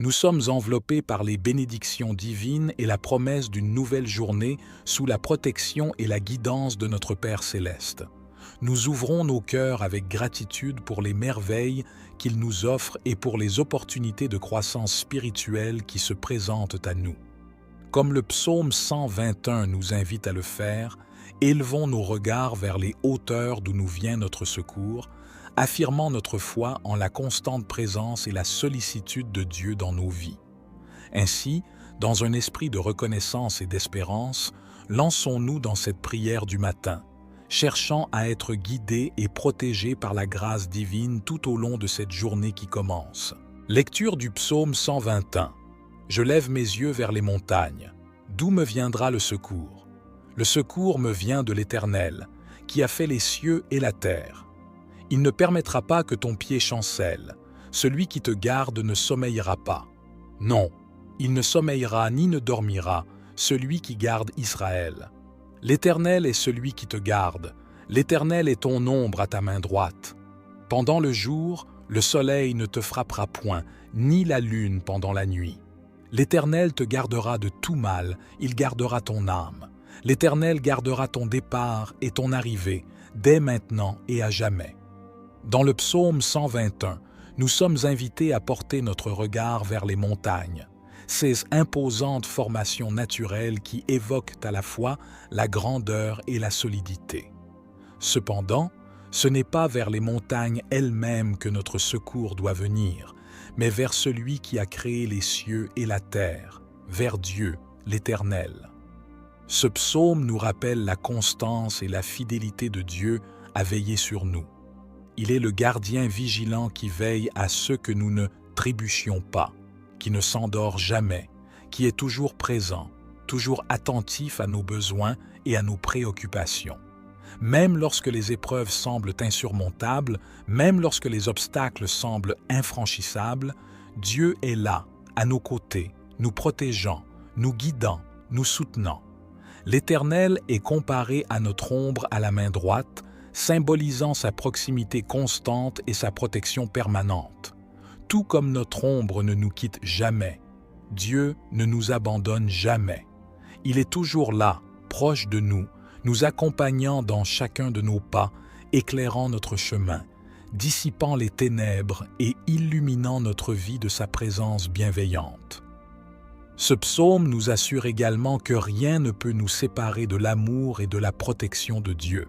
Nous sommes enveloppés par les bénédictions divines et la promesse d'une nouvelle journée sous la protection et la guidance de notre Père céleste. Nous ouvrons nos cœurs avec gratitude pour les merveilles qu'il nous offre et pour les opportunités de croissance spirituelle qui se présentent à nous. Comme le psaume 121 nous invite à le faire, élevons nos regards vers les hauteurs d'où nous vient notre secours, affirmant notre foi en la constante présence et la sollicitude de Dieu dans nos vies. Ainsi, dans un esprit de reconnaissance et d'espérance, lançons-nous dans cette prière du matin, cherchant à être guidés et protégés par la grâce divine tout au long de cette journée qui commence. Lecture du psaume 121. Je lève mes yeux vers les montagnes. D'où me viendra le secours? Le secours me vient de l'Éternel, qui a fait les cieux et la terre. Il ne permettra pas que ton pied chancelle. Celui qui te garde ne sommeillera pas. Non, il ne sommeillera ni ne dormira, celui qui garde Israël. L'Éternel est celui qui te garde. L'Éternel est ton ombre à ta main droite. Pendant le jour, le soleil ne te frappera point, ni la lune pendant la nuit. L'Éternel te gardera de tout mal, il gardera ton âme. L'Éternel gardera ton départ et ton arrivée, dès maintenant et à jamais. Dans le psaume 121, nous sommes invités à porter notre regard vers les montagnes, ces imposantes formations naturelles qui évoquent à la fois la grandeur et la solidité. Cependant, ce n'est pas vers les montagnes elles-mêmes que notre secours doit venir, mais vers celui qui a créé les cieux et la terre, vers Dieu, l'Éternel. Ce psaume nous rappelle la constance et la fidélité de Dieu à veiller sur nous. Il est le gardien vigilant qui veille à ce que nous ne trébuchions pas, qui ne s'endort jamais, qui est toujours présent, toujours attentif à nos besoins et à nos préoccupations. Même lorsque les épreuves semblent insurmontables, même lorsque les obstacles semblent infranchissables, Dieu est là, à nos côtés, nous protégeant, nous guidant, nous soutenant. L'Éternel est comparé à notre ombre à la main droite, symbolisant sa proximité constante et sa protection permanente. Tout comme notre ombre ne nous quitte jamais, Dieu ne nous abandonne jamais. Il est toujours là, proche de nous, nous accompagnant dans chacun de nos pas, éclairant notre chemin, dissipant les ténèbres et illuminant notre vie de sa présence bienveillante. Ce psaume nous assure également que rien ne peut nous séparer de l'amour et de la protection de Dieu.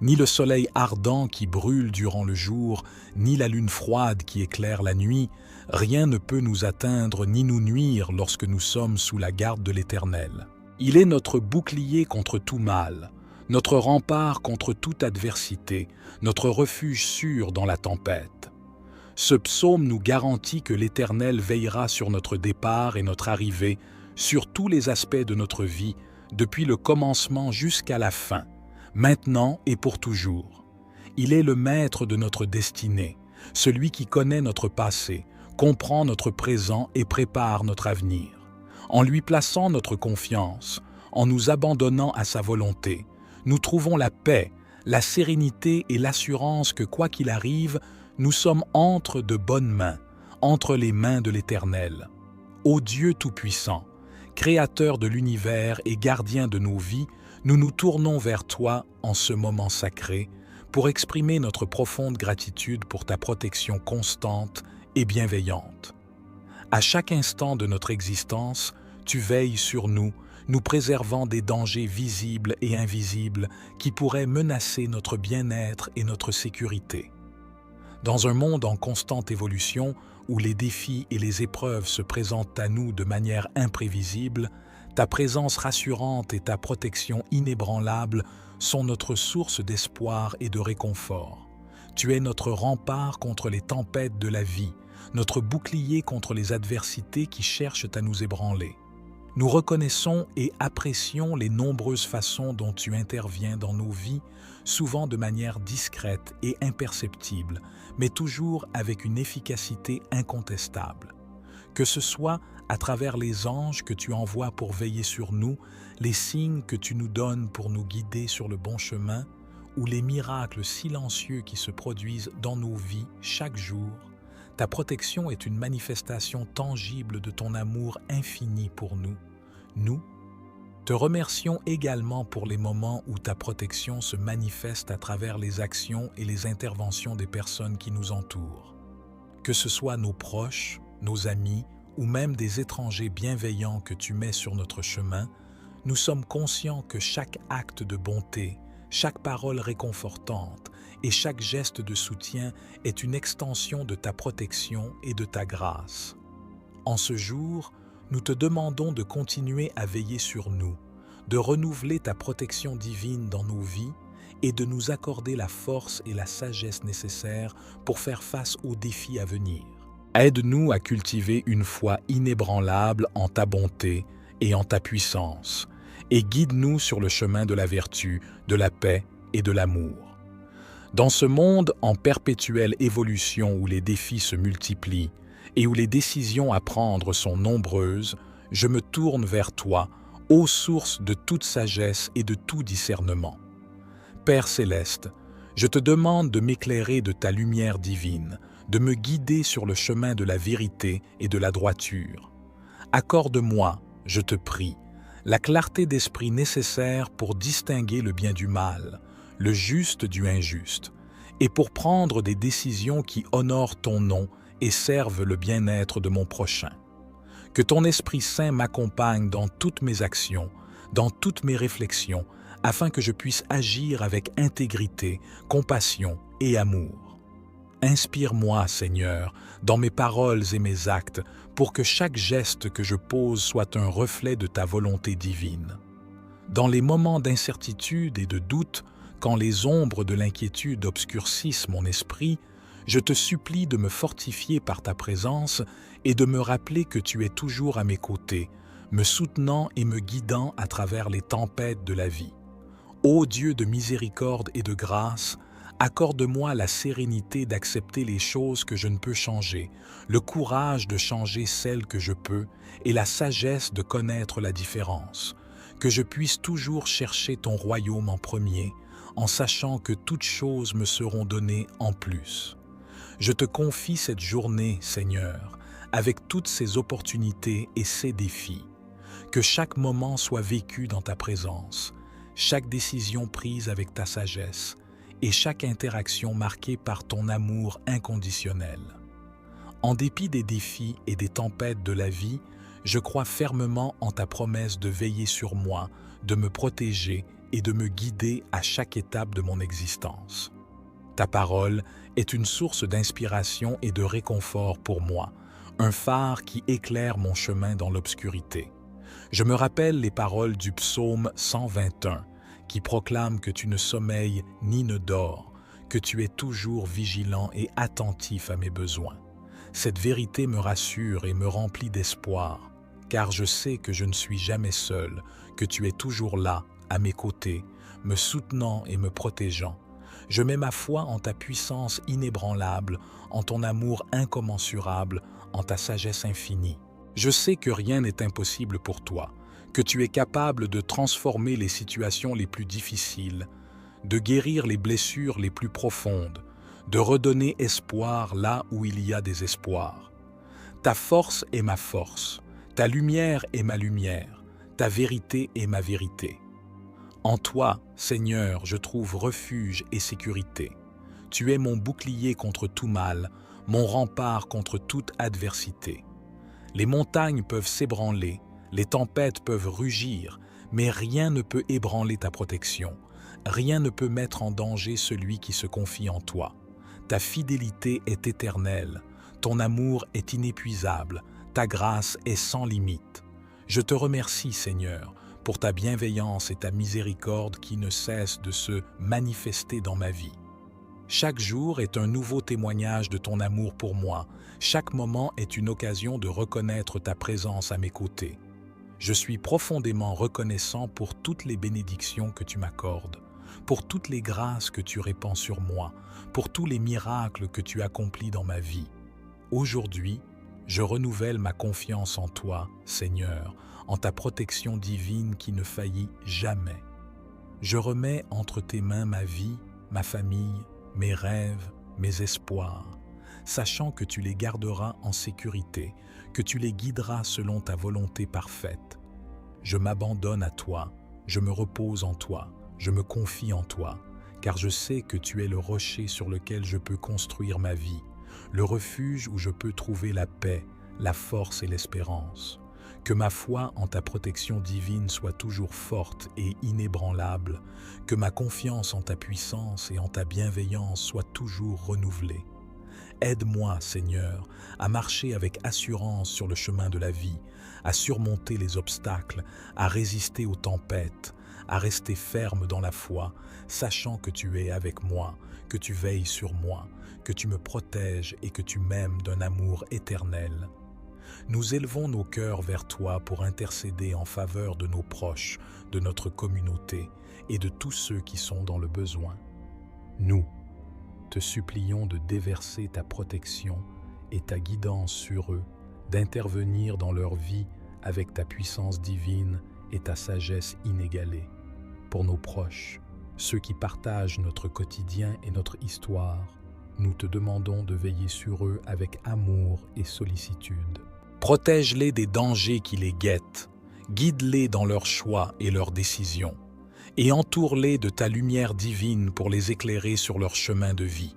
Ni le soleil ardent qui brûle durant le jour, ni la lune froide qui éclaire la nuit, rien ne peut nous atteindre ni nous nuire lorsque nous sommes sous la garde de l'Éternel. Il est notre bouclier contre tout mal, notre rempart contre toute adversité, notre refuge sûr dans la tempête. Ce psaume nous garantit que l'Éternel veillera sur notre départ et notre arrivée, sur tous les aspects de notre vie, depuis le commencement jusqu'à la fin, maintenant et pour toujours. Il est le maître de notre destinée, celui qui connaît notre passé, comprend notre présent et prépare notre avenir. En lui plaçant notre confiance, en nous abandonnant à sa volonté, nous trouvons la paix, la sérénité et l'assurance que quoi qu'il arrive, nous sommes entre de bonnes mains, entre les mains de l'Éternel. Ô Dieu Tout-Puissant, Créateur de l'univers et gardien de nos vies, nous nous tournons vers toi en ce moment sacré pour exprimer notre profonde gratitude pour ta protection constante et bienveillante. À chaque instant de notre existence, tu veilles sur nous, nous préservant des dangers visibles et invisibles qui pourraient menacer notre bien-être et notre sécurité. Dans un monde en constante évolution, où les défis et les épreuves se présentent à nous de manière imprévisible, ta présence rassurante et ta protection inébranlable sont notre source d'espoir et de réconfort. Tu es notre rempart contre les tempêtes de la vie, notre bouclier contre les adversités qui cherchent à nous ébranler. Nous reconnaissons et apprécions les nombreuses façons dont tu interviens dans nos vies, souvent de manière discrète et imperceptible, mais toujours avec une efficacité incontestable. Que ce soit à travers les anges que tu envoies pour veiller sur nous, les signes que tu nous donnes pour nous guider sur le bon chemin, ou les miracles silencieux qui se produisent dans nos vies chaque jour, Ta protection est une manifestation tangible de ton amour infini pour nous. Nous te remercions également pour les moments où ta protection se manifeste à travers les actions et les interventions des personnes qui nous entourent. Que ce soit nos proches, nos amis ou même des étrangers bienveillants que tu mets sur notre chemin, nous sommes conscients que chaque acte de bonté, chaque parole réconfortante et chaque geste de soutien est une extension de ta protection et de ta grâce. En ce jour, nous te demandons de continuer à veiller sur nous, de renouveler ta protection divine dans nos vies et de nous accorder la force et la sagesse nécessaires pour faire face aux défis à venir. Aide-nous à cultiver une foi inébranlable en ta bonté et en ta puissance, et guide-nous sur le chemin de la vertu, de la paix et de l'amour. Dans ce monde en perpétuelle évolution où les défis se multiplient et où les décisions à prendre sont nombreuses, je me tourne vers toi, ô source de toute sagesse et de tout discernement. Père céleste, je te demande de m'éclairer de ta lumière divine, de me guider sur le chemin de la vérité et de la droiture. Accorde-moi, je te prie, la clarté d'esprit nécessaire pour distinguer le bien du mal, le juste du injuste, et pour prendre des décisions qui honorent ton nom et servent le bien-être de mon prochain. Que ton Esprit Saint m'accompagne dans toutes mes actions, dans toutes mes réflexions, afin que je puisse agir avec intégrité, compassion et amour. Inspire-moi, Seigneur, dans mes paroles et mes actes, pour que chaque geste que je pose soit un reflet de ta volonté divine. Dans les moments d'incertitude et de doute, quand les ombres de l'inquiétude obscurcissent mon esprit, je te supplie de me fortifier par ta présence et de me rappeler que tu es toujours à mes côtés, me soutenant et me guidant à travers les tempêtes de la vie. Ô Dieu de miséricorde et de grâce, accorde-moi la sérénité d'accepter les choses que je ne peux changer, le courage de changer celles que je peux et la sagesse de connaître la différence. Que je puisse toujours chercher ton royaume en premier, en sachant que toutes choses me seront données en plus. Je te confie cette journée, Seigneur, avec toutes ses opportunités et ses défis. Que chaque moment soit vécu dans ta présence, chaque décision prise avec ta sagesse et chaque interaction marquée par ton amour inconditionnel. En dépit des défis et des tempêtes de la vie, je crois fermement en ta promesse de veiller sur moi, de me protéger et de me guider à chaque étape de mon existence. Ta parole est une source d'inspiration et de réconfort pour moi, un phare qui éclaire mon chemin dans l'obscurité. Je me rappelle les paroles du psaume 121, qui proclame que tu ne sommeilles ni ne dors, que tu es toujours vigilant et attentif à mes besoins. Cette vérité me rassure et me remplit d'espoir, car je sais que je ne suis jamais seul, que tu es toujours là, à mes côtés, me soutenant et me protégeant. Je mets ma foi en ta puissance inébranlable, en ton amour incommensurable, en ta sagesse infinie. Je sais que rien n'est impossible pour toi, que tu es capable de transformer les situations les plus difficiles, de guérir les blessures les plus profondes, de redonner espoir là où il y a désespoir. Ta force est ma force, ta lumière est ma lumière, ta vérité est ma vérité. En toi, Seigneur, je trouve refuge et sécurité. Tu es mon bouclier contre tout mal, mon rempart contre toute adversité. Les montagnes peuvent s'ébranler, les tempêtes peuvent rugir, mais rien ne peut ébranler ta protection. Rien ne peut mettre en danger celui qui se confie en toi. Ta fidélité est éternelle, ton amour est inépuisable, ta grâce est sans limite. Je te remercie, Seigneur, pour ta bienveillance et ta miséricorde qui ne cessent de se manifester dans ma vie. Chaque jour est un nouveau témoignage de ton amour pour moi. Chaque moment est une occasion de reconnaître ta présence à mes côtés. Je suis profondément reconnaissant pour toutes les bénédictions que tu m'accordes, pour toutes les grâces que tu répands sur moi, pour tous les miracles que tu accomplis dans ma vie. Aujourd'hui, je renouvelle ma confiance en toi, Seigneur, en ta protection divine qui ne faillit jamais. Je remets entre tes mains ma vie, ma famille, mes rêves, mes espoirs. sachant que tu les garderas en sécurité, que tu les guideras selon ta volonté parfaite. Je m'abandonne à toi, je me repose en toi, je me confie en toi, car je sais que tu es le rocher sur lequel je peux construire ma vie, le refuge où je peux trouver la paix, la force et l'espérance. Que ma foi en ta protection divine soit toujours forte et inébranlable, que ma confiance en ta puissance et en ta bienveillance soit toujours renouvelée. Aide-moi, Seigneur, à marcher avec assurance sur le chemin de la vie, à surmonter les obstacles, à résister aux tempêtes, à rester ferme dans la foi, sachant que tu es avec moi, que tu veilles sur moi, que tu me protèges et que tu m'aimes d'un amour éternel. Nous élevons nos cœurs vers toi pour intercéder en faveur de nos proches, de notre communauté et de tous ceux qui sont dans le besoin. Nous te supplions de déverser ta protection et ta guidance sur eux, d'intervenir dans leur vie avec ta puissance divine et ta sagesse inégalée. Pour nos proches, ceux qui partagent notre quotidien et notre histoire, nous te demandons de veiller sur eux avec amour et sollicitude. Protège-les des dangers qui les guettent, guide-les dans leurs choix et leurs décisions, et entoure-les de ta lumière divine pour les éclairer sur leur chemin de vie.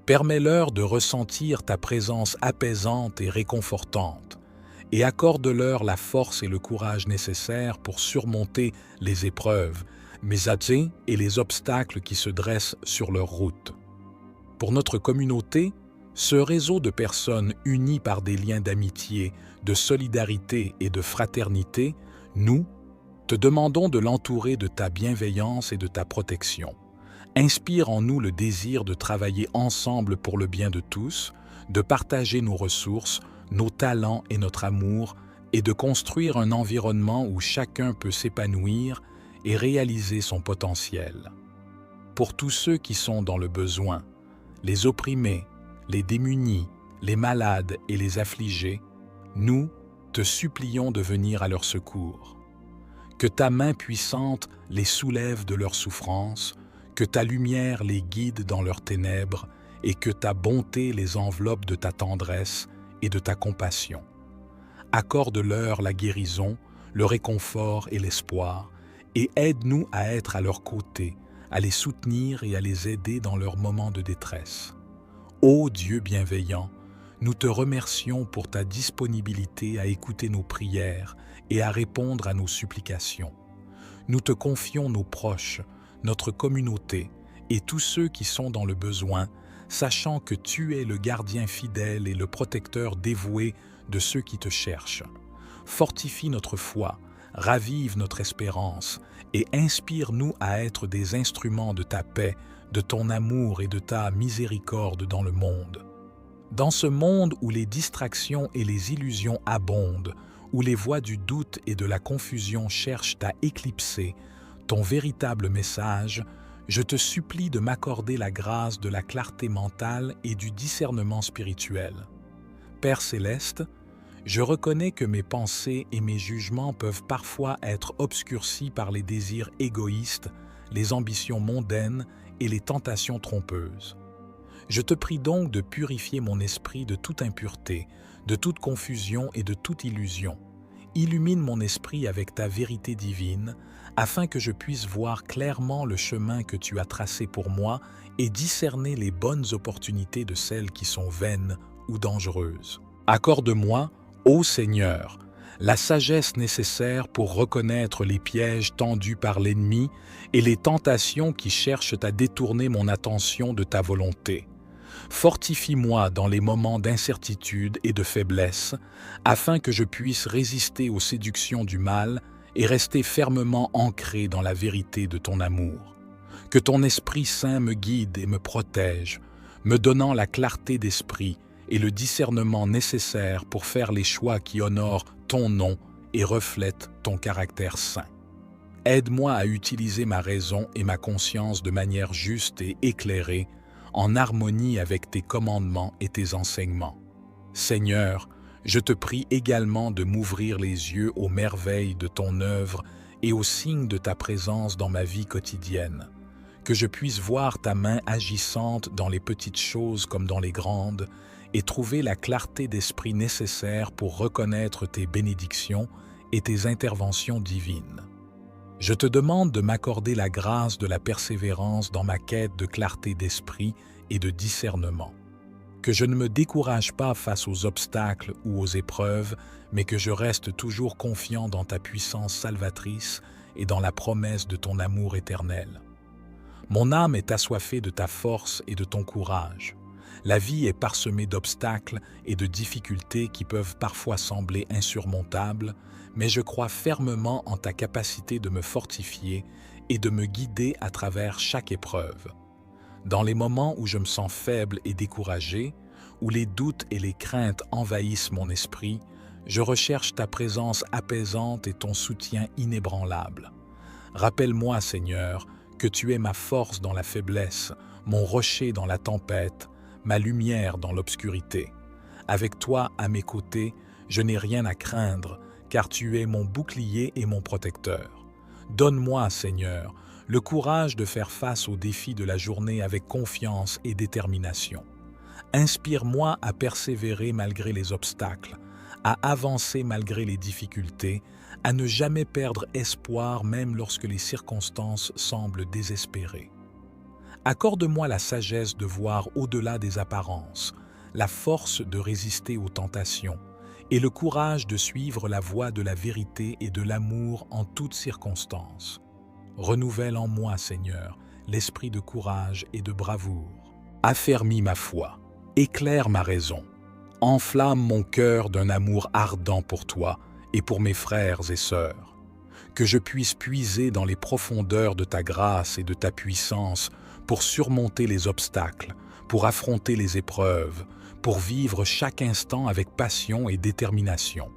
Permets-leur de ressentir ta présence apaisante et réconfortante, et accorde-leur la force et le courage nécessaires pour surmonter les épreuves, et les obstacles qui se dressent sur leur route. Pour notre communauté, ce réseau de personnes unies par des liens d'amitié, de solidarité et de fraternité, nous te demandons de l'entourer de ta bienveillance et de ta protection. Inspire en nous le désir de travailler ensemble pour le bien de tous, de partager nos ressources, nos talents et notre amour, et de construire un environnement où chacun peut s'épanouir et réaliser son potentiel. Pour tous ceux qui sont dans le besoin, les opprimés, les démunis, les malades et les affligés, nous te supplions de venir à leur secours. Que ta main puissante les soulève de leurs souffrances, que ta lumière les guide dans leurs ténèbres et que ta bonté les enveloppe de ta tendresse et de ta compassion. Accorde-leur la guérison, le réconfort et l'espoir, et aide-nous à être à leur côté, à les soutenir et à les aider dans leurs moments de détresse. Ô Dieu bienveillant, nous te remercions pour ta disponibilité à écouter nos prières et à répondre à nos supplications. Nous te confions nos proches, notre communauté et tous ceux qui sont dans le besoin, sachant que tu es le gardien fidèle et le protecteur dévoué de ceux qui te cherchent. Fortifie notre foi, ravive notre espérance et inspire-nous à être des instruments de ta paix, de ton amour et de ta miséricorde dans le monde. Dans ce monde où les distractions et les illusions abondent, où les voix du doute et de la confusion cherchent à éclipser ton véritable message, je te supplie de m'accorder la grâce de la clarté mentale et du discernement spirituel. Père céleste, je reconnais que mes pensées et mes jugements peuvent parfois être obscurcis par les désirs égoïstes, les ambitions mondaines et les tentations trompeuses. Je te prie donc de purifier mon esprit de toute impureté, de toute confusion et de toute illusion. Illumine mon esprit avec ta vérité divine, afin que je puisse voir clairement le chemin que tu as tracé pour moi et discerner les bonnes opportunités de celles qui sont vaines ou dangereuses. Accorde-moi, ô Seigneur, la sagesse nécessaire pour reconnaître les pièges tendus par l'ennemi et les tentations qui cherchent à détourner mon attention de ta volonté. Fortifie-moi dans les moments d'incertitude et de faiblesse, afin que je puisse résister aux séductions du mal et rester fermement ancré dans la vérité de ton amour. Que ton Esprit Saint me guide et me protège, me donnant la clarté d'esprit et le discernement nécessaire pour faire les choix qui honorent ton nom et reflètent ton caractère saint. Aide-moi à utiliser ma raison et ma conscience de manière juste et éclairée, en harmonie avec tes commandements et tes enseignements. Seigneur, je te prie également de m'ouvrir les yeux aux merveilles de ton œuvre et aux signes de ta présence dans ma vie quotidienne. que je puisse voir ta main agissante dans les petites choses comme dans les grandes, et trouver la clarté d'esprit nécessaire pour reconnaître tes bénédictions et tes interventions divines. Je te demande de m'accorder la grâce de la persévérance dans ma quête de clarté d'esprit et de discernement. Que je ne me décourage pas face aux obstacles ou aux épreuves, mais que je reste toujours confiant dans ta puissance salvatrice et dans la promesse de ton amour éternel. Mon âme est assoiffée de ta force et de ton courage. La vie est parsemée d'obstacles et de difficultés qui peuvent parfois sembler insurmontables, mais je crois fermement en ta capacité de me fortifier et de me guider à travers chaque épreuve. Dans les moments où je me sens faible et découragé, où les doutes et les craintes envahissent mon esprit, je recherche ta présence apaisante et ton soutien inébranlable. Rappelle-moi, Seigneur, que tu es ma force dans la faiblesse, mon rocher dans la tempête, ma lumière dans l'obscurité. Avec toi à mes côtés, je n'ai rien à craindre, car tu es mon bouclier et mon protecteur. Donne-moi, Seigneur, le courage de faire face aux défis de la journée avec confiance et détermination. Inspire-moi à persévérer malgré les obstacles, à avancer malgré les difficultés, à ne jamais perdre espoir même lorsque les circonstances semblent désespérées. Accorde-moi la sagesse de voir au-delà des apparences, la force de résister aux tentations et le courage de suivre la voie de la vérité et de l'amour en toutes circonstances. Renouvelle en moi, Seigneur, l'esprit de courage et de bravoure. Affermis ma foi, éclaire ma raison, enflamme mon cœur d'un amour ardent pour toi et pour mes frères et sœurs. Que je puisse puiser dans les profondeurs de ta grâce et de ta puissance pour surmonter les obstacles, pour affronter les épreuves, pour vivre chaque instant avec passion et détermination.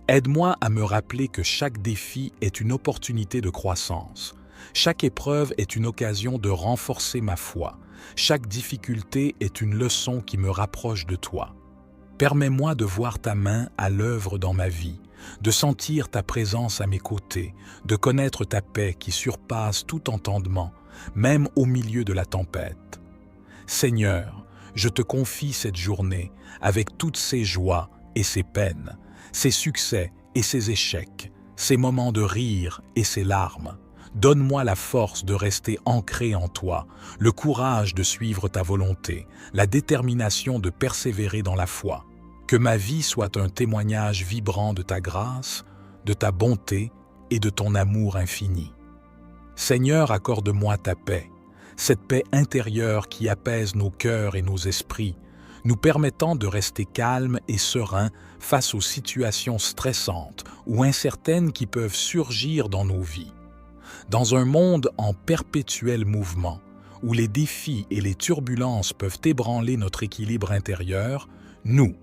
Aide-moi à me rappeler que chaque défi est une opportunité de croissance. Chaque épreuve est une occasion de renforcer ma foi. Chaque difficulté est une leçon qui me rapproche de toi. Permets-moi de voir ta main à l'œuvre dans ma vie, de sentir ta présence à mes côtés, de connaître ta paix qui surpasse tout entendement, même au milieu de la tempête. Seigneur, je te confie cette journée avec toutes ses joies et ses peines, ses succès et ses échecs, ses moments de rire et ses larmes. Donne-moi la force de rester ancré en toi, le courage de suivre ta volonté, la détermination de persévérer dans la foi. Que ma vie soit un témoignage vibrant de ta grâce, de ta bonté et de ton amour infini. Seigneur, accorde-moi ta paix, cette paix intérieure qui apaise nos cœurs et nos esprits, nous permettant de rester calmes et sereins face aux situations stressantes ou incertaines qui peuvent surgir dans nos vies. Dans un monde en perpétuel mouvement, où les défis et les turbulences peuvent ébranler notre équilibre intérieur, nous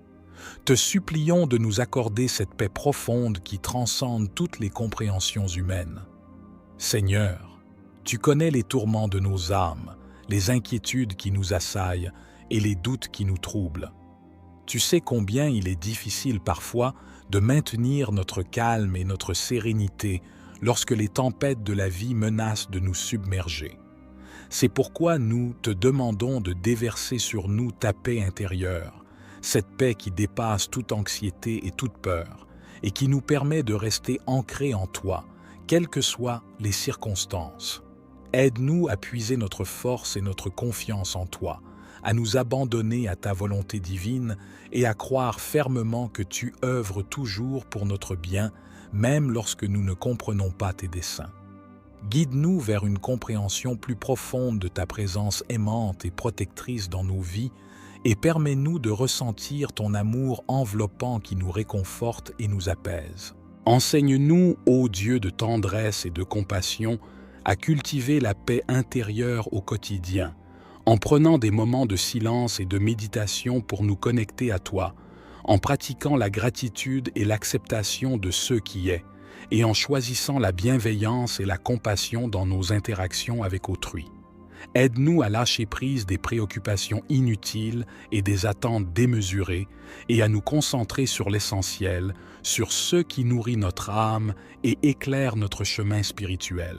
te supplions de nous accorder cette paix profonde qui transcende toutes les compréhensions humaines. Seigneur, tu connais les tourments de nos âmes, les inquiétudes qui nous assaillent et les doutes qui nous troublent. Tu sais combien il est difficile parfois de maintenir notre calme et notre sérénité lorsque les tempêtes de la vie menacent de nous submerger. C'est pourquoi nous te demandons de déverser sur nous ta paix intérieure, cette paix qui dépasse toute anxiété et toute peur, et qui nous permet de rester ancrés en toi, quelles que soient les circonstances. Aide-nous à puiser notre force et notre confiance en toi, à nous abandonner à ta volonté divine et à croire fermement que tu œuvres toujours pour notre bien, même lorsque nous ne comprenons pas tes desseins. Guide-nous vers une compréhension plus profonde de ta présence aimante et protectrice dans nos vies et permets-nous de ressentir ton amour enveloppant qui nous réconforte et nous apaise. Enseigne-nous, ô Dieu de tendresse et de compassion, à cultiver la paix intérieure au quotidien, en prenant des moments de silence et de méditation pour nous connecter à toi, en pratiquant la gratitude et l'acceptation de ce qui est, et en choisissant la bienveillance et la compassion dans nos interactions avec autrui. Aide-nous à lâcher prise des préoccupations inutiles et des attentes démesurées et à nous concentrer sur l'essentiel, sur ce qui nourrit notre âme et éclaire notre chemin spirituel.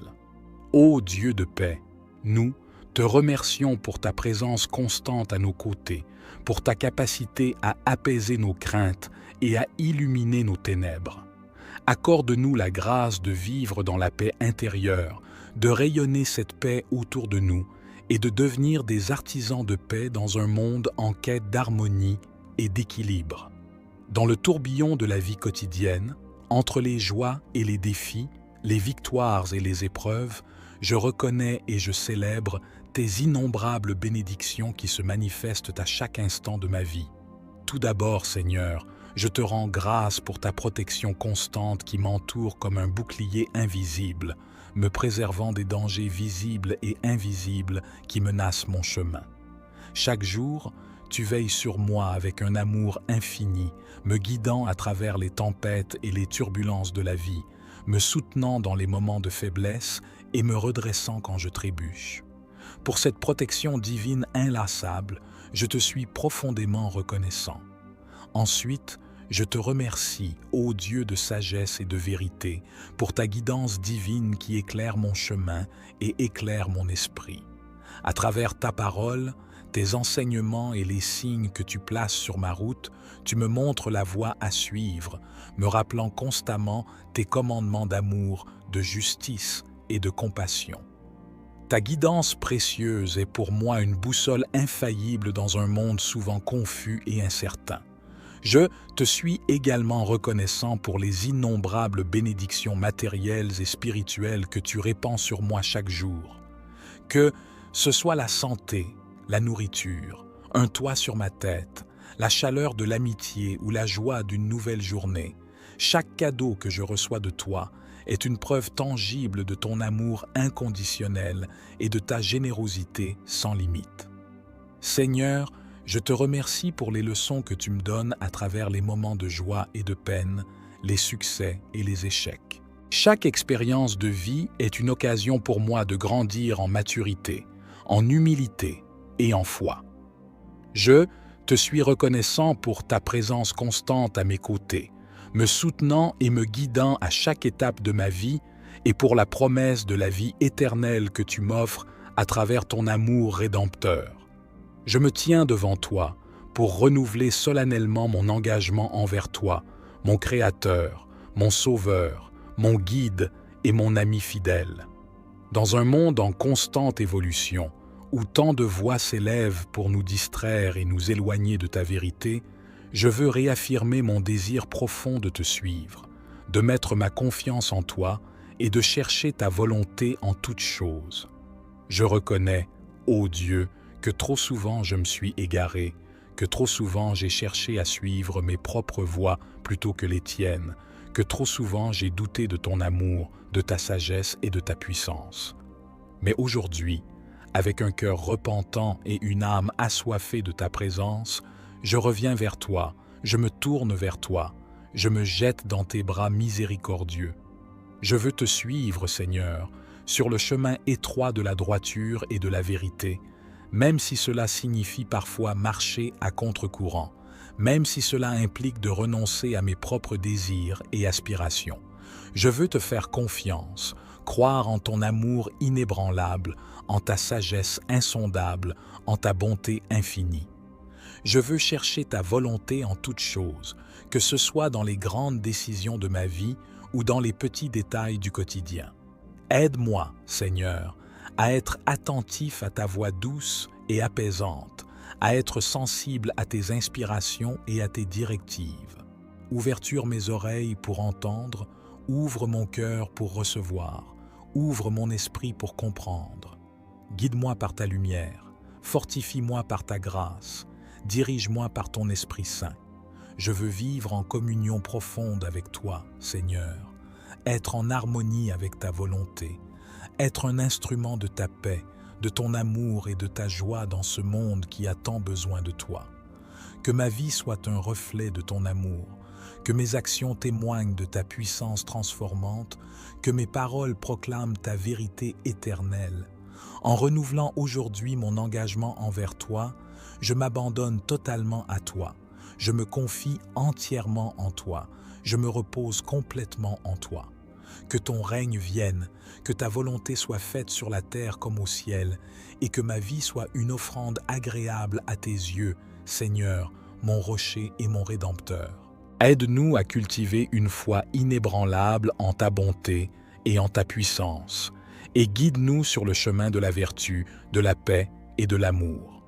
Ô Dieu de paix, Nous te remercions pour ta présence constante à nos côtés, pour ta capacité à apaiser nos craintes et à illuminer nos ténèbres. Accorde-nous la grâce de vivre dans la paix intérieure, de rayonner cette paix autour de nous et de devenir des artisans de paix dans un monde en quête d'harmonie et d'équilibre. Dans le tourbillon de la vie quotidienne, entre les joies et les défis, les victoires et les épreuves, je reconnais et je célèbre tes innombrables bénédictions qui se manifestent à chaque instant de ma vie. Tout d'abord, Seigneur, je te rends grâce pour ta protection constante qui m'entoure comme un bouclier invisible, me préservant des dangers visibles et invisibles qui menacent mon chemin. Chaque jour, tu veilles sur moi avec un amour infini, me guidant à travers les tempêtes et les turbulences de la vie, me soutenant dans les moments de faiblesse et me redressant quand je trébuche. Pour cette protection divine inlassable, je te suis profondément reconnaissant. Ensuite, je te remercie, ô Dieu de sagesse et de vérité, pour ta guidance divine qui éclaire mon chemin et éclaire mon esprit. À travers ta parole, tes enseignements et les signes que tu places sur ma route, tu me montres la voie à suivre, me rappelant constamment tes commandements d'amour, de justice et de compassion. Ta guidance précieuse est pour moi une boussole infaillible dans un monde souvent confus et incertain. Je te suis également reconnaissant pour les innombrables bénédictions matérielles et spirituelles que tu répands sur moi chaque jour. Que ce soit la santé, la nourriture, un toit sur ma tête, la chaleur de l'amitié ou la joie d'une nouvelle journée, chaque cadeau que je reçois de toi est une preuve tangible de ton amour inconditionnel et de ta générosité sans limite. Seigneur, je te remercie pour les leçons que tu me donnes à travers les moments de joie et de peine, les succès et les échecs. Chaque expérience de vie est une occasion pour moi de grandir en maturité, en humilité et en foi. Je te suis reconnaissant pour ta présence constante à mes côtés, me soutenant et me guidant à chaque étape de ma vie et pour la promesse de la vie éternelle que tu m'offres à travers ton amour rédempteur. Je me tiens devant toi pour renouveler solennellement mon engagement envers toi, mon Créateur, mon Sauveur, mon Guide et mon ami fidèle. Dans un monde en constante évolution, où tant de voix s'élèvent pour nous distraire et nous éloigner de ta vérité, je veux réaffirmer mon désir profond de te suivre, de mettre ma confiance en toi et de chercher ta volonté en toutes choses. Je reconnais, ô Dieu, que trop souvent je me suis égaré, que trop souvent j'ai cherché à suivre mes propres voies plutôt que les tiennes, que trop souvent j'ai douté de ton amour, de ta sagesse et de ta puissance. Mais aujourd'hui, avec un cœur repentant et une âme assoiffée de ta présence, je reviens vers toi, je me tourne vers toi, je me jette dans tes bras miséricordieux. Je veux te suivre, Seigneur, sur le chemin étroit de la droiture et de la vérité, même si cela signifie parfois marcher à contre-courant, même si cela implique de renoncer à mes propres désirs et aspirations. Je veux te faire confiance, croire en ton amour inébranlable, en ta sagesse insondable, en ta bonté infinie. Je veux chercher ta volonté en toutes choses, que ce soit dans les grandes décisions de ma vie ou dans les petits détails du quotidien. Aide-moi, Seigneur, à être attentif à ta voix douce et apaisante, à être sensible à tes inspirations et à tes directives. Ouverture mes oreilles pour entendre, ouvre mon cœur pour recevoir, ouvre mon esprit pour comprendre. Guide-moi par ta lumière, fortifie-moi par ta grâce, dirige-moi par ton Esprit Saint. Je veux vivre en communion profonde avec toi, Seigneur, être en harmonie avec ta volonté, être un instrument de ta paix, de ton amour et de ta joie dans ce monde qui a tant besoin de toi. Que ma vie soit un reflet de ton amour, que mes actions témoignent de ta puissance transformante, que mes paroles proclament ta vérité éternelle. En renouvelant aujourd'hui mon engagement envers toi, je m'abandonne totalement à toi. Je me confie entièrement en toi. Je me repose complètement en toi. Que ton règne vienne, que ta volonté soit faite sur la terre comme au ciel, et que ma vie soit une offrande agréable à tes yeux, Seigneur, mon rocher et mon Rédempteur. Aide-nous à cultiver une foi inébranlable en ta bonté et en ta puissance, et guide-nous sur le chemin de la vertu, de la paix et de l'amour.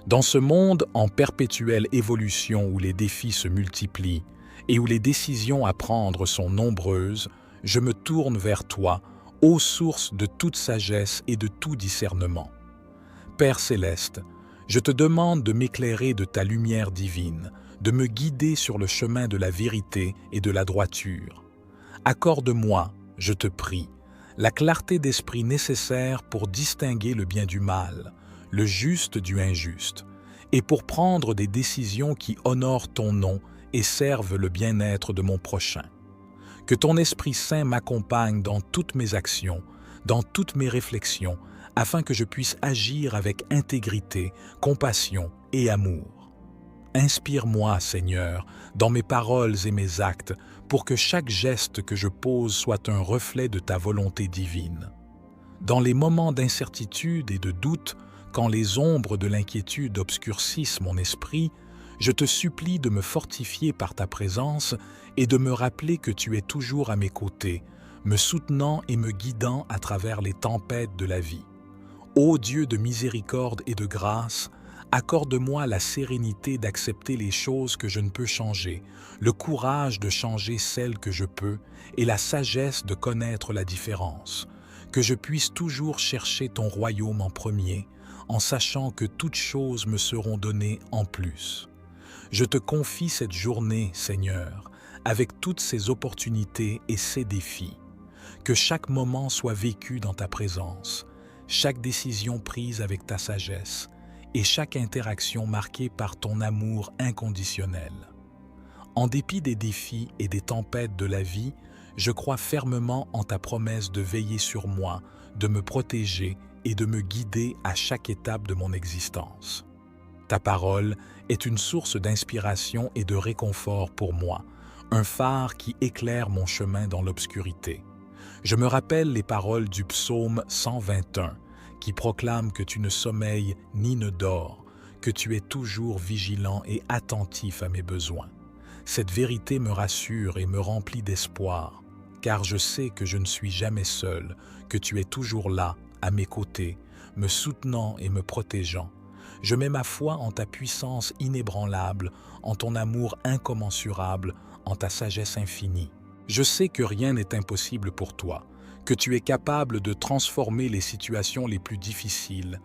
Dans ce monde en perpétuelle évolution où les défis se multiplient et où les décisions à prendre sont nombreuses, je me tourne vers toi, ô source de toute sagesse et de tout discernement. Père céleste, je te demande de m'éclairer de ta lumière divine, de me guider sur le chemin de la vérité et de la droiture. Accorde-moi, je te prie, la clarté d'esprit nécessaire pour distinguer le bien du mal, le juste du injuste, et pour prendre des décisions qui honorent ton nom et servent le bien-être de mon prochain. Que ton Esprit Saint m'accompagne dans toutes mes actions, dans toutes mes réflexions, afin que je puisse agir avec intégrité, compassion et amour. Inspire-moi, Seigneur, dans mes paroles et mes actes, pour que chaque geste que je pose soit un reflet de ta volonté divine. Dans les moments d'incertitude et de doute, quand les ombres de l'inquiétude obscurcissent mon esprit, je te supplie de me fortifier par ta présence et de me rappeler que tu es toujours à mes côtés, me soutenant et me guidant à travers les tempêtes de la vie. Ô Dieu de miséricorde et de grâce, accorde-moi la sérénité d'accepter les choses que je ne peux changer, le courage de changer celles que je peux et la sagesse de connaître la différence. Que je puisse toujours chercher ton royaume en premier, en sachant que toutes choses me seront données en plus. Je te confie cette journée, Seigneur, avec toutes ses opportunités et ses défis. Que chaque moment soit vécu dans ta présence, chaque décision prise avec ta sagesse et chaque interaction marquée par ton amour inconditionnel. En dépit des défis et des tempêtes de la vie, je crois fermement en ta promesse de veiller sur moi, de me protéger et de me guider à chaque étape de mon existence. Ta parole est une source d'inspiration et de réconfort pour moi, un phare qui éclaire mon chemin dans l'obscurité. Je me rappelle les paroles du psaume 121, qui proclame que tu ne sommeilles ni ne dors, que tu es toujours vigilant et attentif à mes besoins. Cette vérité me rassure et me remplit d'espoir, car je sais que je ne suis jamais seul, que tu es toujours là, à mes côtés, me soutenant et me protégeant. Je mets ma foi en ta puissance inébranlable, en ton amour incommensurable, en ta sagesse infinie. Je sais que rien n'est impossible pour toi, que tu es capable de transformer les situations les plus difficiles,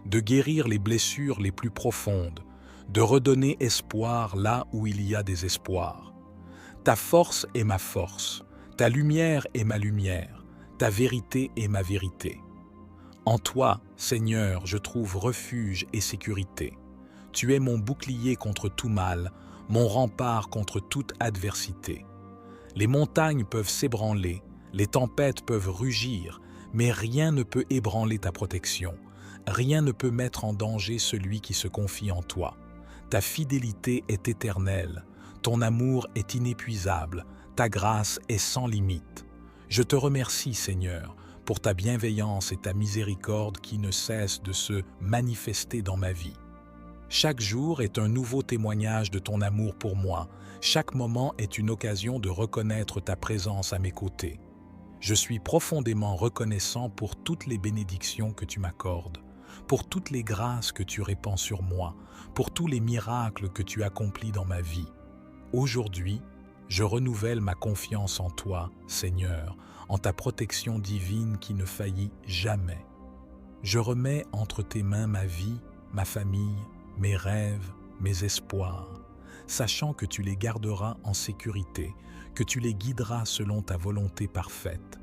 de guérir les blessures les plus profondes, de redonner espoir là où il y a désespoir. Ta force est ma force, ta lumière est ma lumière, ta vérité est ma vérité. En toi, Seigneur, je trouve refuge et sécurité. Tu es mon bouclier contre tout mal, mon rempart contre toute adversité. Les montagnes peuvent s'ébranler, les tempêtes peuvent rugir, mais rien ne peut ébranler ta protection. Rien ne peut mettre en danger celui qui se confie en toi. Ta fidélité est éternelle, ton amour est inépuisable, ta grâce est sans limite. Je te remercie, Seigneur, pour ta bienveillance et ta miséricorde qui ne cessent de se manifester dans ma vie. Chaque jour est un nouveau témoignage de ton amour pour moi. Chaque moment est une occasion de reconnaître ta présence à mes côtés. Je suis profondément reconnaissant pour toutes les bénédictions que tu m'accordes, pour toutes les grâces que tu répands sur moi, pour tous les miracles que tu accomplis dans ma vie. Aujourd'hui, je renouvelle ma confiance en toi, Seigneur, en ta protection divine qui ne faillit jamais. Je remets entre tes mains ma vie, ma famille, mes rêves, mes espoirs, sachant que tu les garderas en sécurité, que tu les guideras selon ta volonté parfaite.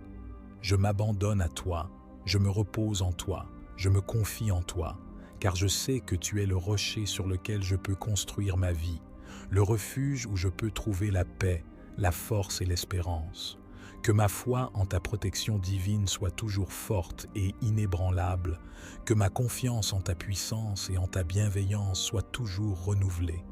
Je m'abandonne à toi, je me repose en toi, je me confie en toi, car je sais que tu es le rocher sur lequel je peux construire ma vie, le refuge où je peux trouver la paix, la force et l'espérance. Que ma foi en ta protection divine soit toujours forte et inébranlable, que ma confiance en ta puissance et en ta bienveillance soit toujours renouvelée.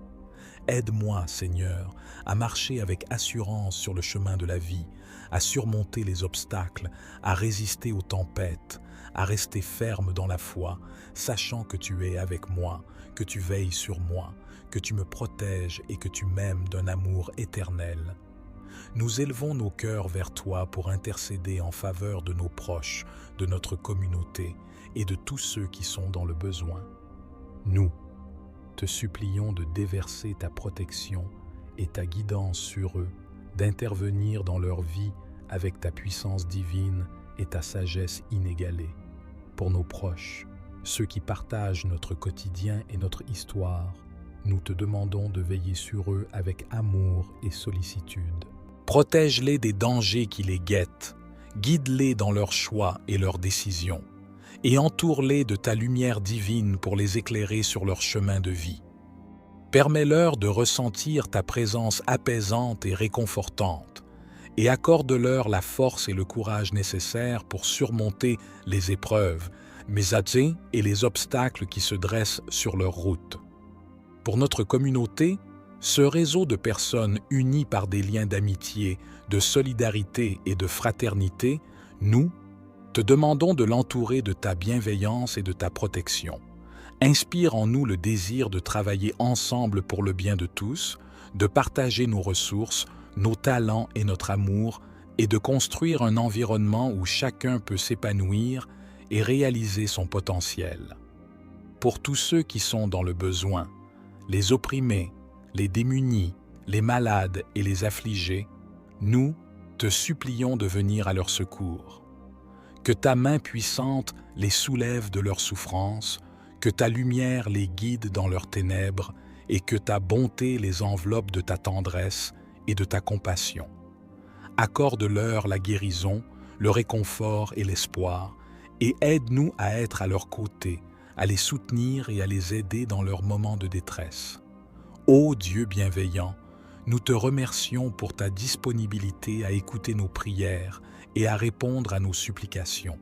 Aide-moi, Seigneur, à marcher avec assurance sur le chemin de la vie, à surmonter les obstacles, à résister aux tempêtes, à rester ferme dans la foi, sachant que tu es avec moi, que tu veilles sur moi, que tu me protèges et que tu m'aimes d'un amour éternel. Nous élevons nos cœurs vers toi pour intercéder en faveur de nos proches, de notre communauté et de tous ceux qui sont dans le besoin. Nous te supplions de déverser ta protection et ta guidance sur eux, d'intervenir dans leur vie avec ta puissance divine et ta sagesse inégalée. Pour nos proches, ceux qui partagent notre quotidien et notre histoire, nous te demandons de veiller sur eux avec amour et sollicitude. Protège-les des dangers qui les guettent, guide-les dans leurs choix et leurs décisions, et entoure-les de ta lumière divine pour les éclairer sur leur chemin de vie. Permets-leur de ressentir ta présence apaisante et réconfortante, et accorde-leur la force et le courage nécessaires pour surmonter les épreuves, mésadzés et les obstacles qui se dressent sur leur route. Pour notre communauté, ce réseau de personnes unies par des liens d'amitié, de solidarité et de fraternité, nous te demandons de l'entourer de ta bienveillance et de ta protection. Inspire en nous le désir de travailler ensemble pour le bien de tous, de partager nos ressources, nos talents et notre amour, et de construire un environnement où chacun peut s'épanouir et réaliser son potentiel. Pour tous ceux qui sont dans le besoin, les opprimés, les démunis, les malades et les affligés, nous te supplions de venir à leur secours. Que ta main puissante les soulève de leurs souffrances, que ta lumière les guide dans leurs ténèbres et que ta bonté les enveloppe de ta tendresse et de ta compassion. Accorde-leur la guérison, le réconfort et l'espoir, et aide-nous à être à leur côté, à les soutenir et à les aider dans leurs moments de détresse. Ô Dieu bienveillant, nous te remercions pour ta disponibilité à écouter nos prières et à répondre à nos supplications.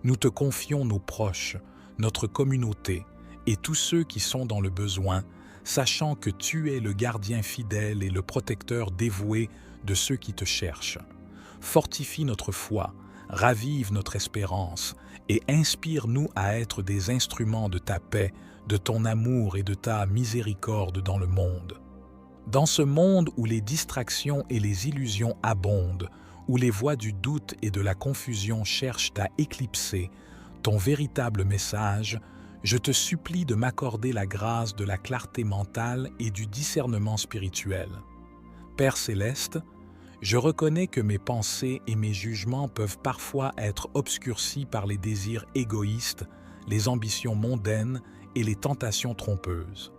Nous te confions nos proches, notre communauté et tous ceux qui sont dans le besoin, sachant que tu es le gardien fidèle et le protecteur dévoué de ceux qui te cherchent. Fortifie notre foi, ravive notre espérance et inspire-nous à être des instruments de ta paix, de ton amour et de ta miséricorde dans le monde. Dans ce monde où les distractions et les illusions abondent, où les voix du doute et de la confusion cherchent à éclipser ton véritable message, je te supplie de m'accorder la grâce de la clarté mentale et du discernement spirituel. Père céleste, je reconnais que mes pensées et mes jugements peuvent parfois être obscurcis par les désirs égoïstes, les ambitions mondaines et les tentations trompeuses.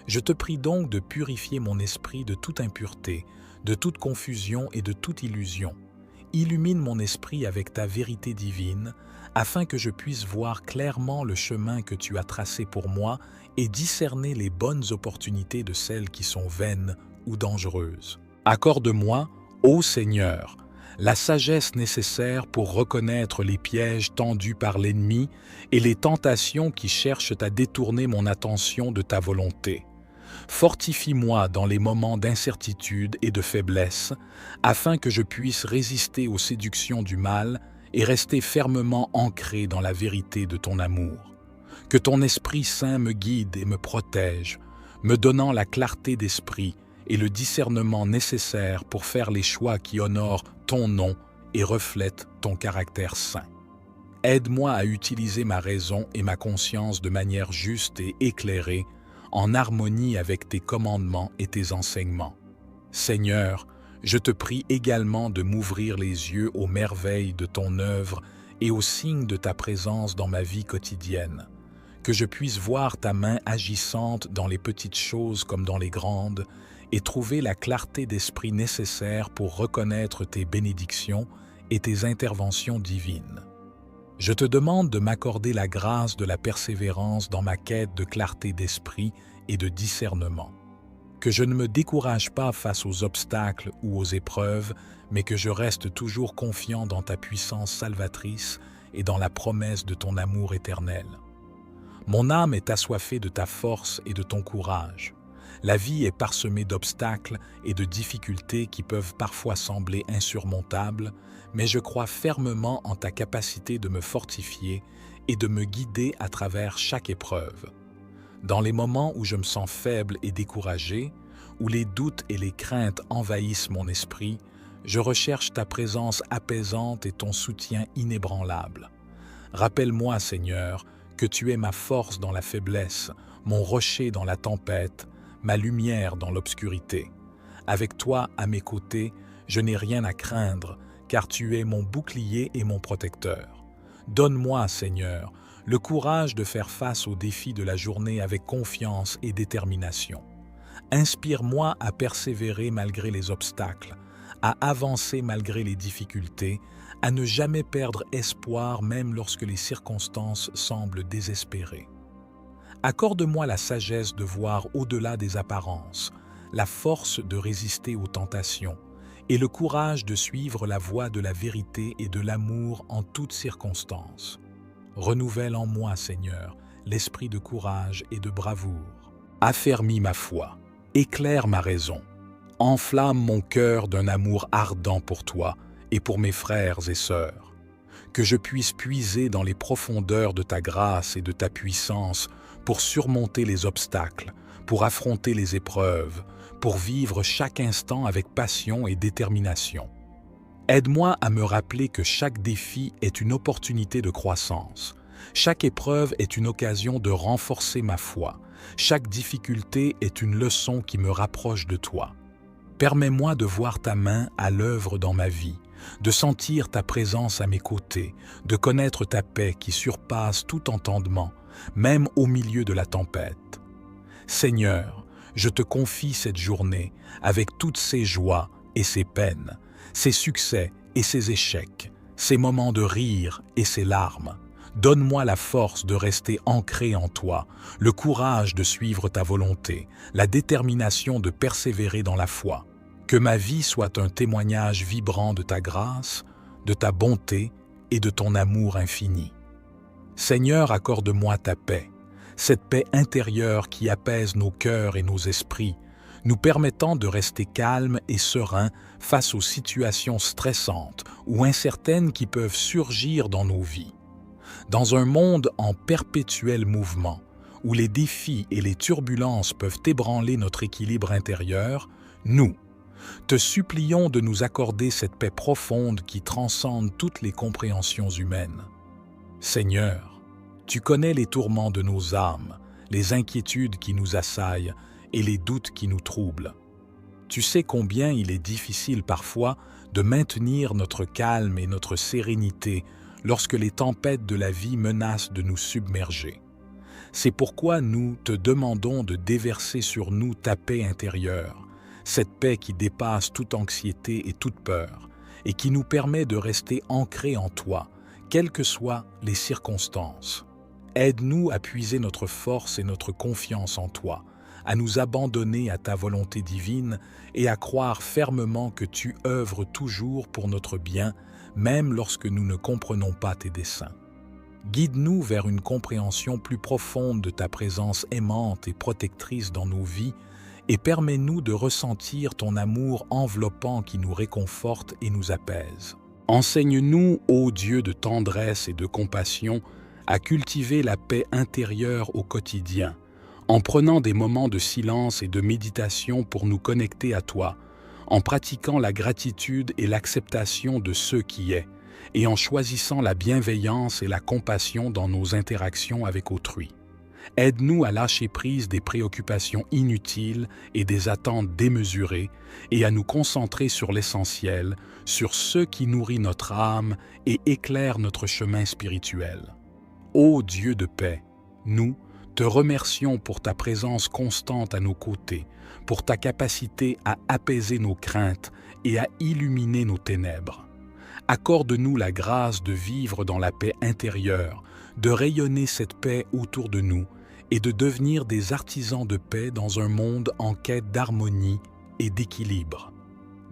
Je te prie donc de purifier mon esprit de toute impureté, de toute confusion et de toute illusion. Illumine mon esprit avec ta vérité divine, afin que je puisse voir clairement le chemin que tu as tracé pour moi et discerner les bonnes opportunités de celles qui sont vaines ou dangereuses. Accorde-moi, ô Seigneur, la sagesse nécessaire pour reconnaître les pièges tendus par l'ennemi et les tentations qui cherchent à détourner mon attention de ta volonté. Fortifie-moi dans les moments d'incertitude et de faiblesse, afin que je puisse résister aux séductions du mal et rester fermement ancré dans la vérité de ton amour. Que ton Esprit Saint me guide et me protège, me donnant la clarté d'esprit et le discernement nécessaire pour faire les choix qui honorent ton nom et reflètent ton caractère saint. Aide-moi à utiliser ma raison et ma conscience de manière juste et éclairée, en harmonie avec tes commandements et tes enseignements. Seigneur, je te prie également de m'ouvrir les yeux aux merveilles de ton œuvre et aux signes de ta présence dans ma vie quotidienne, que je puisse voir ta main agissante dans les petites choses comme dans les grandes et trouver la clarté d'esprit nécessaire pour reconnaître tes bénédictions et tes interventions divines. Je te demande de m'accorder la grâce de la persévérance dans ma quête de clarté d'esprit et de discernement. Que je ne me décourage pas face aux obstacles ou aux épreuves, mais que je reste toujours confiant dans ta puissance salvatrice et dans la promesse de ton amour éternel. Mon âme est assoiffée de ta force et de ton courage. La vie est parsemée d'obstacles et de difficultés qui peuvent parfois sembler insurmontables, mais je crois fermement en ta capacité de me fortifier et de me guider à travers chaque épreuve. Dans les moments où je me sens faible et découragé, où les doutes et les craintes envahissent mon esprit, je recherche ta présence apaisante et ton soutien inébranlable. Rappelle-moi, Seigneur, que tu es ma force dans la faiblesse, mon rocher dans la tempête, ma lumière dans l'obscurité. Avec toi à mes côtés, je n'ai rien à craindre, car tu es mon bouclier et mon protecteur. Donne-moi, Seigneur, le courage de faire face aux défis de la journée avec confiance et détermination. Inspire-moi à persévérer malgré les obstacles, à avancer malgré les difficultés, à ne jamais perdre espoir même lorsque les circonstances semblent désespérées. Accorde-moi la sagesse de voir au-delà des apparences, la force de résister aux tentations et le courage de suivre la voie de la vérité et de l'amour en toutes circonstances. Renouvelle en moi, Seigneur, l'esprit de courage et de bravoure. Affermis ma foi, éclaire ma raison, enflamme mon cœur d'un amour ardent pour toi et pour mes frères et sœurs. Que je puisse puiser dans les profondeurs de ta grâce et de ta puissance pour surmonter les obstacles, pour affronter les épreuves, pour vivre chaque instant avec passion et détermination. Aide-moi à me rappeler que chaque défi est une opportunité de croissance. Chaque épreuve est une occasion de renforcer ma foi. Chaque difficulté est une leçon qui me rapproche de toi. Permets-moi de voir ta main à l'œuvre dans ma vie, de sentir ta présence à mes côtés, de connaître ta paix qui surpasse tout entendement, même au milieu de la tempête. Seigneur, je te confie cette journée avec toutes ses joies et ses peines, ses succès et ses échecs, ses moments de rire et ses larmes. Donne-moi la force de rester ancré en toi, le courage de suivre ta volonté, la détermination de persévérer dans la foi. Que ma vie soit un témoignage vibrant de ta grâce, de ta bonté et de ton amour infini. Seigneur, accorde-moi ta paix, cette paix intérieure qui apaise nos cœurs et nos esprits, nous permettant de rester calmes et sereins face aux situations stressantes ou incertaines qui peuvent surgir dans nos vies. Dans un monde en perpétuel mouvement, où les défis et les turbulences peuvent ébranler notre équilibre intérieur, nous te supplions de nous accorder cette paix profonde qui transcende toutes les compréhensions humaines. Seigneur, tu connais les tourments de nos âmes, les inquiétudes qui nous assaillent et les doutes qui nous troublent. Tu sais combien il est difficile parfois de maintenir notre calme et notre sérénité lorsque les tempêtes de la vie menacent de nous submerger. C'est pourquoi nous te demandons de déverser sur nous ta paix intérieure, cette paix qui dépasse toute anxiété et toute peur, et qui nous permet de rester ancrés en toi, quelles que soient les circonstances. Aide-nous à puiser notre force et notre confiance en toi, à nous abandonner à ta volonté divine et à croire fermement que tu œuvres toujours pour notre bien, même lorsque nous ne comprenons pas tes desseins. Guide-nous vers une compréhension plus profonde de ta présence aimante et protectrice dans nos vies et permets-nous de ressentir ton amour enveloppant qui nous réconforte et nous apaise. Enseigne-nous, ô Dieu de tendresse et de compassion, à cultiver la paix intérieure au quotidien, en prenant des moments de silence et de méditation pour nous connecter à toi, en pratiquant la gratitude et l'acceptation de ce qui est, et en choisissant la bienveillance et la compassion dans nos interactions avec autrui. Aide-nous à lâcher prise des préoccupations inutiles et des attentes démesurées et à nous concentrer sur l'essentiel, sur ce qui nourrit notre âme et éclaire notre chemin spirituel. Ô Dieu de paix, nous te remercions pour ta présence constante à nos côtés, pour ta capacité à apaiser nos craintes et à illuminer nos ténèbres. Accorde-nous la grâce de vivre dans la paix intérieure, de rayonner cette paix autour de nous et de devenir des artisans de paix dans un monde en quête d'harmonie et d'équilibre.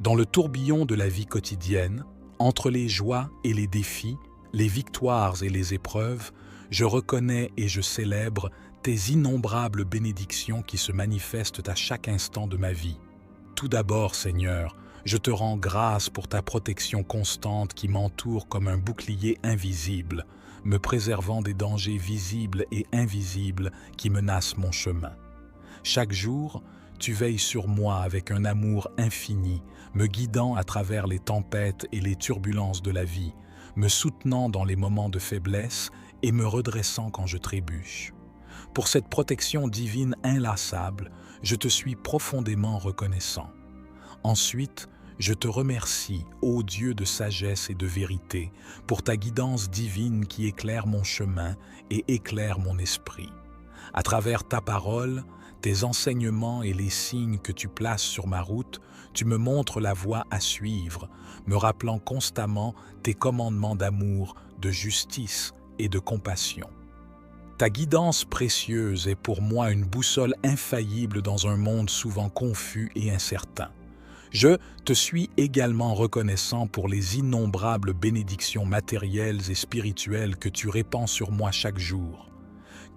Dans le tourbillon de la vie quotidienne, entre les joies et les défis, les victoires et les épreuves, je reconnais et je célèbre tes innombrables bénédictions qui se manifestent à chaque instant de ma vie. Tout d'abord, Seigneur, je te rends grâce pour ta protection constante qui m'entoure comme un bouclier invisible, me préservant des dangers visibles et invisibles qui menacent mon chemin. Chaque jour, tu veilles sur moi avec un amour infini, me guidant à travers les tempêtes et les turbulences de la vie, me soutenant dans les moments de faiblesse et me redressant quand je trébuche. Pour cette protection divine inlassable, je te suis profondément reconnaissant. Ensuite, je te remercie, ô Dieu de sagesse et de vérité, pour ta guidance divine qui éclaire mon chemin et éclaire mon esprit. À travers ta parole, tes enseignements et les signes que tu places sur ma route, tu me montres la voie à suivre, me rappelant constamment tes commandements d'amour, de justice et de compassion. Ta guidance précieuse est pour moi une boussole infaillible dans un monde souvent confus et incertain. Je te suis également reconnaissant pour les innombrables bénédictions matérielles et spirituelles que tu répands sur moi chaque jour.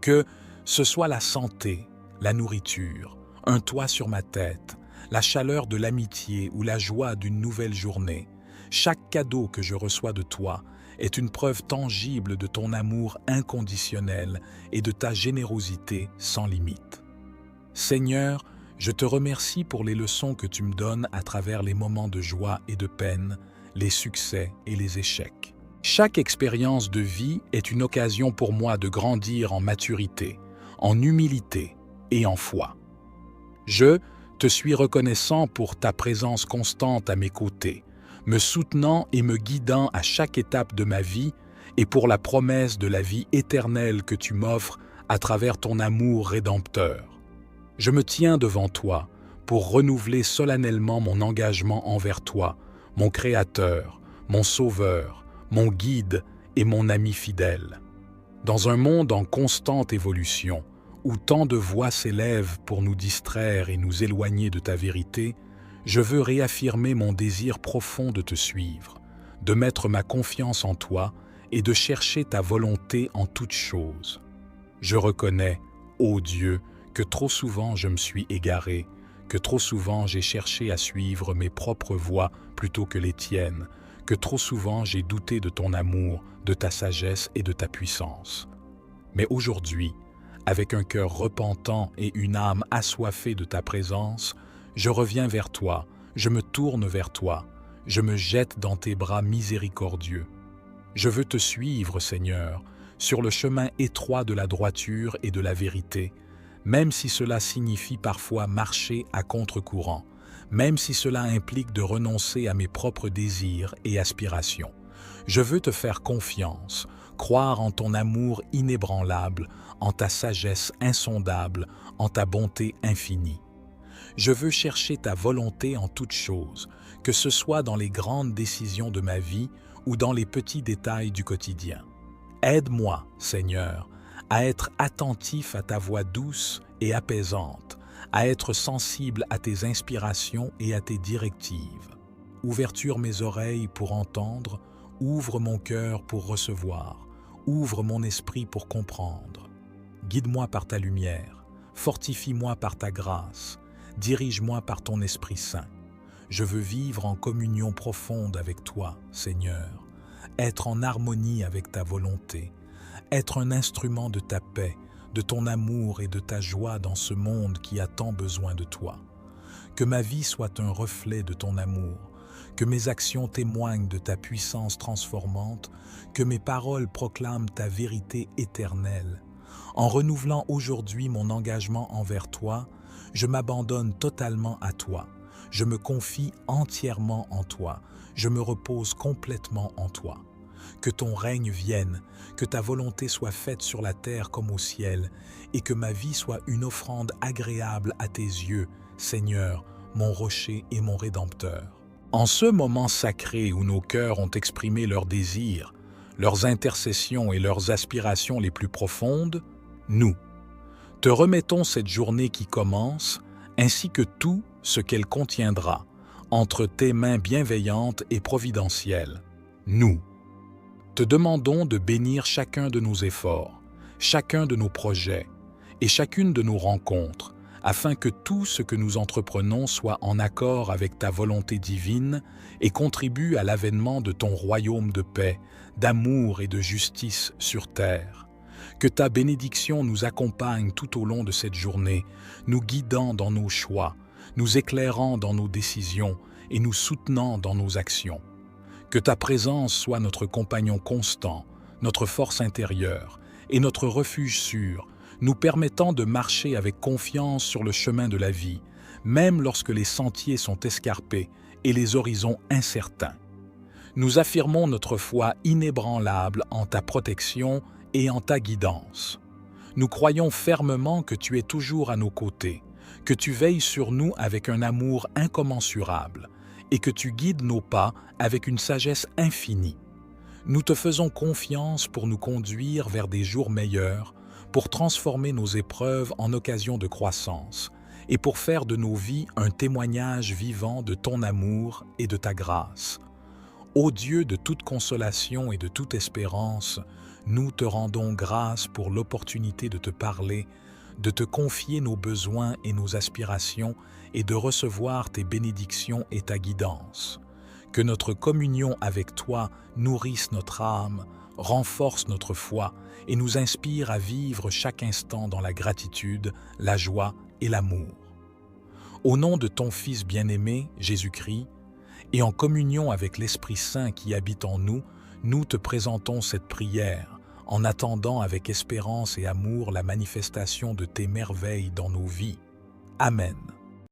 Que ce soit la santé, la nourriture, un toit sur ma tête, la chaleur de l'amitié ou la joie d'une nouvelle journée, chaque cadeau que je reçois de toi est une preuve tangible de ton amour inconditionnel et de ta générosité sans limite. Seigneur, je te remercie pour les leçons que tu me donnes à travers les moments de joie et de peine, les succès et les échecs. Chaque expérience de vie est une occasion pour moi de grandir en maturité, en humilité et en foi. Je te suis reconnaissant pour ta présence constante à mes côtés, me soutenant et me guidant à chaque étape de ma vie et pour la promesse de la vie éternelle que tu m'offres à travers ton amour rédempteur. Je me tiens devant toi pour renouveler solennellement mon engagement envers toi, mon Créateur, mon Sauveur, mon Guide et mon ami fidèle. Dans un monde en constante évolution, où tant de voix s'élèvent pour nous distraire et nous éloigner de ta vérité, je veux réaffirmer mon désir profond de te suivre, de mettre ma confiance en toi et de chercher ta volonté en toutes choses. Je reconnais, ô Dieu, que trop souvent je me suis égaré, que trop souvent j'ai cherché à suivre mes propres voies plutôt que les tiennes, que trop souvent j'ai douté de ton amour, de ta sagesse et de ta puissance. Mais aujourd'hui, avec un cœur repentant et une âme assoiffée de ta présence, je reviens vers toi, je me tourne vers toi, je me jette dans tes bras miséricordieux. Je veux te suivre, Seigneur, sur le chemin étroit de la droiture et de la vérité, même si cela signifie parfois marcher à contre-courant, même si cela implique de renoncer à mes propres désirs et aspirations. Je veux te faire confiance, croire en ton amour inébranlable, en ta sagesse insondable, en ta bonté infinie. Je veux chercher ta volonté en toutes choses, que ce soit dans les grandes décisions de ma vie ou dans les petits détails du quotidien. Aide-moi, Seigneur, à être attentif à ta voix douce et apaisante, à être sensible à tes inspirations et à tes directives. Ouverture mes oreilles pour entendre, ouvre mon cœur pour recevoir, ouvre mon esprit pour comprendre. Guide-moi par ta lumière, fortifie-moi par ta grâce, dirige-moi par ton Esprit Saint. Je veux vivre en communion profonde avec toi, Seigneur, être en harmonie avec ta volonté, être un instrument de ta paix, de ton amour et de ta joie dans ce monde qui a tant besoin de toi. Que ma vie soit un reflet de ton amour, que mes actions témoignent de ta puissance transformante, que mes paroles proclament ta vérité éternelle. En renouvelant aujourd'hui mon engagement envers toi, je m'abandonne totalement à toi. Je me confie entièrement en toi. Je me repose complètement en toi. Que ton règne vienne, que ta volonté soit faite sur la terre comme au ciel, et que ma vie soit une offrande agréable à tes yeux, Seigneur, mon rocher et mon Rédempteur. En ce moment sacré où nos cœurs ont exprimé leurs désirs, leurs intercessions et leurs aspirations les plus profondes, nous te remettons cette journée qui commence, ainsi que tout ce qu'elle contiendra, entre tes mains bienveillantes et providentielles. Nous te demandons de bénir chacun de nos efforts, chacun de nos projets, et chacune de nos rencontres, afin que tout ce que nous entreprenons soit en accord avec ta volonté divine et contribue à l'avènement de ton royaume de paix, d'amour et de justice sur terre. Que ta bénédiction nous accompagne tout au long de cette journée, nous guidant dans nos choix, nous éclairant dans nos décisions et nous soutenant dans nos actions. Que ta présence soit notre compagnon constant, notre force intérieure et notre refuge sûr, nous permettant de marcher avec confiance sur le chemin de la vie, même lorsque les sentiers sont escarpés et les horizons incertains. Nous affirmons notre foi inébranlable en ta protection et en ta guidance. Nous croyons fermement que tu es toujours à nos côtés, que tu veilles sur nous avec un amour incommensurable et que tu guides nos pas avec une sagesse infinie. Nous te faisons confiance pour nous conduire vers des jours meilleurs, pour transformer nos épreuves en occasions de croissance et pour faire de nos vies un témoignage vivant de ton amour et de ta grâce. Ô Dieu de toute consolation et de toute espérance, nous te rendons grâce pour l'opportunité de te parler, de te confier nos besoins et nos aspirations et de recevoir tes bénédictions et ta guidance. Que notre communion avec toi nourrisse notre âme, renforce notre foi et nous inspire à vivre chaque instant dans la gratitude, la joie et l'amour. Au nom de ton Fils bien-aimé, Jésus-Christ, et en communion avec l'Esprit Saint qui habite en nous, nous te présentons cette prière, en attendant avec espérance et amour la manifestation de tes merveilles dans nos vies. Amen.